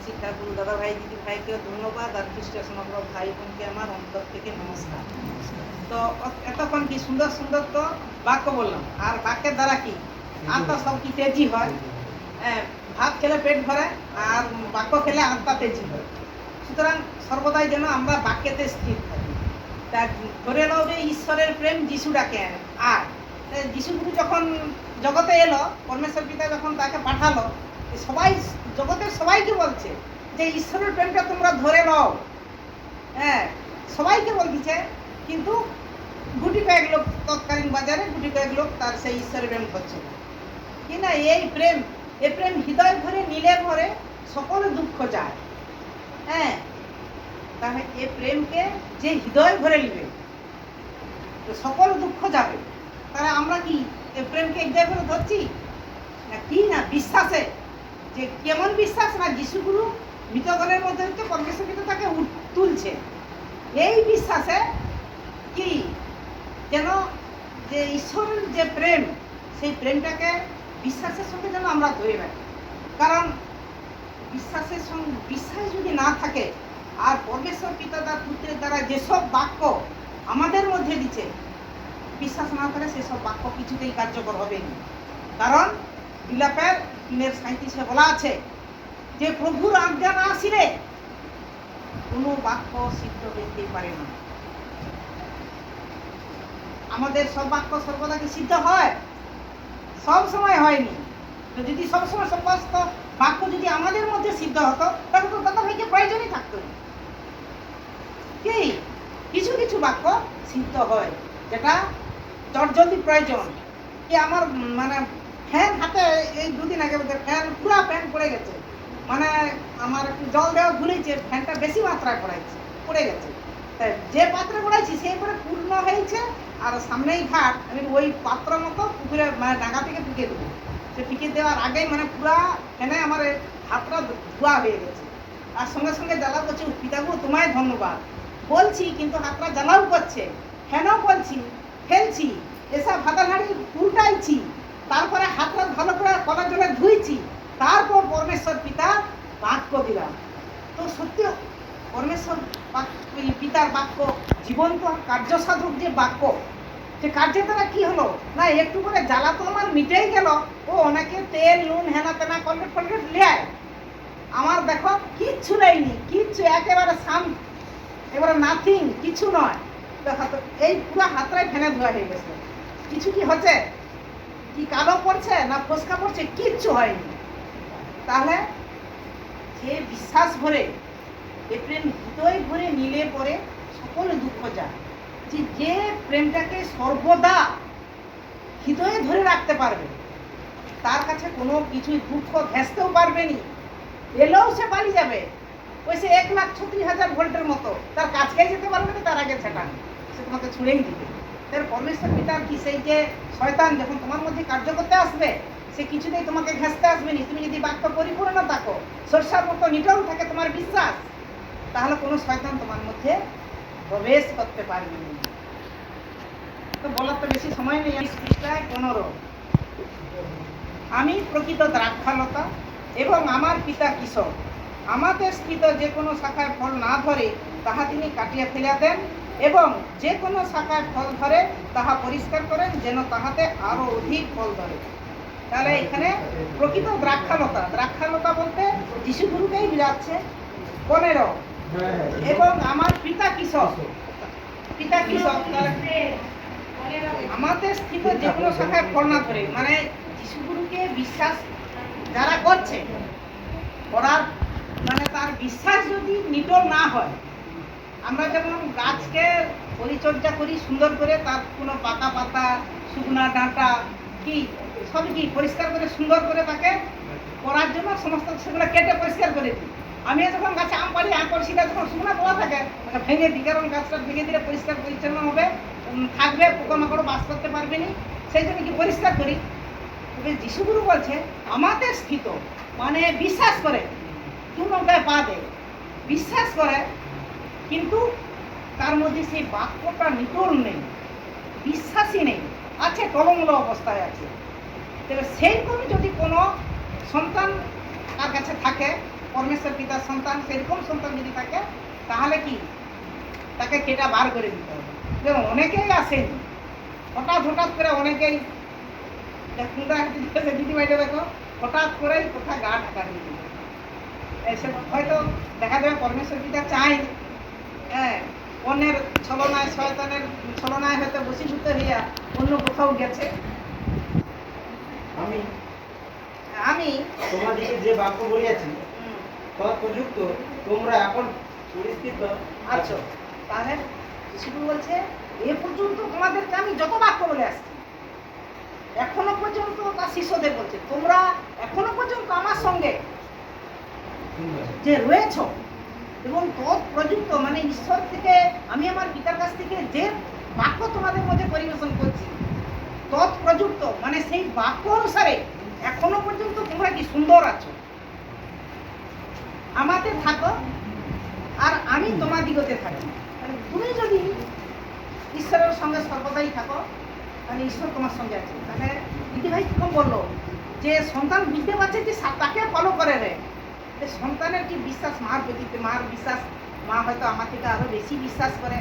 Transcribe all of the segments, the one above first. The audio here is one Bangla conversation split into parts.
শিক্ষাগুরু দাদা ভাই দিদি ভাইকেও ধন্যবাদ, আর খ্রিস্ট সমগ্র ভাই বোনকে আমার অন্তর থেকে নমস্কার। তো এতক্ষণ কি সুন্দর সুন্দর তো বাক্য বললাম, আর বাক্যের দ্বারা কি আত্মা সব কি তেজি হয়। ভাত খেলে পেট ভরে, আর বাক্য খেলে আত্মা তেজি হয়। সুতরাং সর্বদাই যেন আমরা বাক্যেতে স্থির থাকি। তা ধরে নাও যে ঈশ্বরের প্রেম যিশু ডাকে আর যিশুগুরু যখন জগতে এলো, পরমেশ্বর পিতা যখন তাকে পাঠালো, সবাই জগতের সবাইকে বলছে যে ঈশ্বরের প্রেমটা তোমরা ধরে নাও। সবাইকে বলছে, কিন্তু গুটি কয়েক লোক তৎকালীন বাজারে গুটি কয়েক লোক তার সেই ঈশ্বরের প্রেম ধরছে না। কি না, এই প্রেম হৃদয় ভরে নিলে ভরে সকল দুঃখ যায়। তাহলে এই প্রেমকে যে হৃদয় ভরে নিবে সকল দুঃখ যাবে। তাহলে আমরা কি এই প্রেমকে হৃদয় ভরে ধরছি না? কি না বিশ্বাসে, যে কেমন বিশ্বাস না, যিশুগুরু মৃতগণের মধ্যে হচ্ছে পরমেশ্বর কিন্তু তাকে তুলছে। এই বিশ্বাসে কি যেন যে ঈশ্বরের যে প্রেম, সেই প্রেমটাকে বিশ্বাসের সঙ্গে যেন আমরা ধরে রাখি। কারণ বিশ্বাস যদি না থাকে, আর পরমেশ্বর পিতা তার পুত্রের দ্বারা যেসব বাক্য আমাদের মধ্যে দিচ্ছে, বিশ্বাস না করে সেসব বাক্য কিছুতেই কার্যকর হবে না। কারণ বিলাপের 3:37 বলা আছে যে প্রভুর আজ্ঞা না আসিলে কোনো বাক্য সিদ্ধ হইতে পারে না। আমাদের সব বাক্য সর্বদা কি সিদ্ধ হয়? সব সময় হয়নি। তো যদি সবসময় সমস্ত বাক্য যদি আমাদের মধ্যে সিদ্ধ হতো, তাহলে তো দাদা ভাইকে প্রয়োজনই থাকতো না। কি কিছু কিছু বাক্য সিদ্ধ হয়, যেটা জলদি প্রয়োজন। কি আমার মানে ফ্যান হাতে এই দুদিন আগে পুরা ফ্যান পড়ে গেছে, মানে আমার একটু জল দেওয়া ভুলেছে, ফ্যানটা বেশি মাত্রায় পড়ে গেছে। তাই যে পাত্রে পড়াইছি সেই করে পূর্ণ হয়েছে, আর সামনেই ঘাট, আমি ওই পাত্র মতো পুকুরে মানে ডাঙা থেকে পিকে দেবো। সে পিকে দেওয়ার আগেই মানে পুরা ফ্যানে আমার হাতটা ধোয়া হয়ে গেছে। আর সঙ্গে সঙ্গে জ্বালা করছে, পিতাগু তোমায় ধন্যবাদ বলছি, কিন্তু হাতটা জ্বালাও করছে, ফ্যানও বলছি, ফেলছি, এসব ভাতা হাঁড়ি উল্টাইছি, তারপরে হাতটা ভালো করে কলার জলে ধুইছি, তারপর পরমেশ্বর পিতা বাক্য দিলাম। তো সত্যি পরমেশ্বর পিতার বাক্য জীবন্ত কার্যসাধক যে বাক্য, যে কার্যের দ্বারা কি হলো না, একটু করে জ্বালা তো আমার মিটেই গেল। ও অনেকে তেল নুন হেনা তেনা কলগেট নেয়, আমার দেখো কিচ্ছু নেইনি, কিচ্ছু একেবারে এবারে নাথিং, কিছু নয়। দেখো তো এই পুরো হাতটাই ফেনে ধোয়া হয়ে গেছে। কিছু কি হচ্ছে, কি কালো পড়ছে না ফসকা পড়ছে, কিচ্ছু হয়নি। তাহলে যে বিশ্বাস ভরে এ প্রেম হৃদয় ভরে নিলে পরে সকল দুঃখ যায়। যে প্রেমটাকে সর্বদা হৃদয়ে ধরে রাখতে পারবে, তার কাছে কোনো কিছুই দুঃখ ঘেঁষতেও পারবে নি, এলেও সে পালিয়ে যাবে। ওই সে 1,36,000 ভোল্টের মতো, তার কাছকেই যেতে পারবে না, তার আগে সেটা সে তোমাকে ছুঁড়েই দিবে। তার পরমেশ্বর পিতার কি সেই যে শয়তান যখন তোমার মধ্যে কার্য করতে আসবে, সে কিছুতেই তোমাকে ঘেঁষতে আসবে না। তুমি যদি বাক্য পরিপূর্ণ থাকো, সরষার মতো নিটল থাকে তোমার বিশ্বাস, তাহলে কোনো শয়তান তোমার মধ্যে প্রবেশ করতে পারবে না। তো বলার তো বেশি সময় নেই। 15 আমি প্রকৃত দ্রাক্ষালতা এবং আমার পিতা কৃষক। আমাদের স্থিত যে কোনো শাখায় ফল না ধরে তাহা তিনি কাটিয়া ফেলিয়া দেন, এবং যে কোনো শাখায় ফল ধরে তাহা পরিষ্কার করেন, যেন তাহাতে আরো অধিক ফল ধরে। তাহলে এখানে প্রকৃত দ্রাক্ষালতা বলতে যিশুগুরুকেই বোঝাচ্ছে। 15 এবং আমার পিতা কৃষক। আমাদের স্থিত যে কোনো শাখায় ফল না ধরে, মানে যিশুগুরুকে বিশ্বাস যারা করছে, করার মানে তার বিশ্বাস যদি নিটল না হয়, আমরা যেমন গাছকে পরিচর্যা করি সুন্দর করে, তার কোনো পাতা পাতা শুকনা ডাঁটা কি সব কি পরিষ্কার করে সুন্দর করে তাকে করার জন্য সমস্ত সেগুলো কেটে পরিষ্কার করে দিই। আমি যখন গাছে আম পারি, আম পরিষ্কার যখন শুকনা পোয়া থাকে ভেঙে দিই, কারণ গাছটা ভেঙে দিলে পরিষ্কার পরিচ্ছন্ন হবে, থাকবে, পোকামাকড় বাস করতে পারবে না, সেই জন্য কি পরিষ্কার করি। তবে যিশুগুরু বলছে আমাদের স্থিত, মানে বিশ্বাস করে, দু নৌকায় পা দেয়, বিশ্বাস করে, কিন্তু তার মধ্যে সেই বাক্যটা নিটল নেই, বিশ্বাসই নেই, আছে টলমূল অবস্থায় আছে। তবে সেইরকমই যদি কোনো সন্তান তার কাছে থাকে, পরমেশ্বর পিতার সন্তান, সেরকম সন্তান যদি থাকে তাহলে কি তাকে কেটা বার করে দিতে হবে। যেমন অনেকেই আসেন হঠাৎ করে অনেকেই দিদিভাইটা দেখো হঠাৎ করেই কোথায় গা ঢাকা দিয়ে দিল, এসে হয়তো দেখা যাবে পরমেশ্বর পিতা চাই হ্যাঁ অন্যের ছলনায় শয়তানের ছলনায় হয়তো বশীভূত হইয়া অন্য কোথাও গেছে। আমি আমি তোমাদিকে যে বাক্য বলিয়াছি তৎপ্রযুক্ত তোমরা এখন পরিস্থিত আচ্ছা, তাহলে যিশু বলছে এ পর্যন্ত তোমাদেরকে আমি যত বাক্য বলে আসছি, এখনো পর্যন্ত তার শিষ্যদের বলছে তোমরা এখনো পর্যন্ত আমার সঙ্গে যে রয়েছ এবং তৎপ্রযুক্ত মানে ঈশ্বর থেকে আমি আমার পিতার কাছ থেকে যে বাক্য তোমাদের মধ্যে পরিবেশন করছি তৎপ্রযুক্ত মানে সেই বাক্য অনুসারে এখনো পর্যন্ত তোমরা কি সুন্দর আছো, আমাতে থাকো আর আমি তোমাদিগতে থাকি। মানে তুমি যদি ঈশ্বরের সঙ্গে সর্বদাই থাকো তাহলে ঈশ্বর তোমার সঙ্গে আছে। তাহলে দিদিভাই কিরকম বললো যে সন্তান বুঝতে পারছে যে তাকে ফলো করে রে, সন্তানের কি বিশ্বাস মার প্রতি, মার বিশ্বাস মা হয়তো আমার থেকে আরো বেশি বিশ্বাস করে,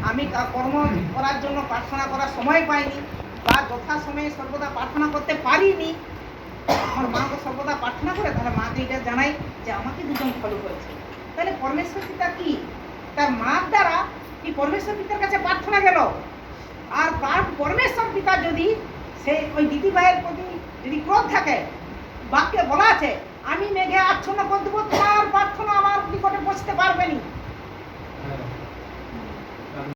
আমি কর্ম করার জন্য প্রার্থনা করার সময় পাইনি বা যথা সময়ে সর্বদা প্রার্থনা করতে পারিনি, আমার মাকে সর্বদা প্রার্থনা করে, তাহলে মাকে এটা জানাই যে আমাকে দুজন ফলো করেছে। তাহলে পরমেশ্বর পিতা কি তার মার দ্বারা কি পরমেশ্বর পিতার কাছে প্রার্থনা গেল, আর পরমেশ্বর পিতা যদি সেই ওই দিদি ভাইয়ের প্রতি যদি ক্রোধ থাকে, বাক্যে বলা আছে আমি মেঘে আচ্ছন্ন করে দেবো, তোমার প্রার্থনা আমার নিকটে পৌঁছতে পারবে না,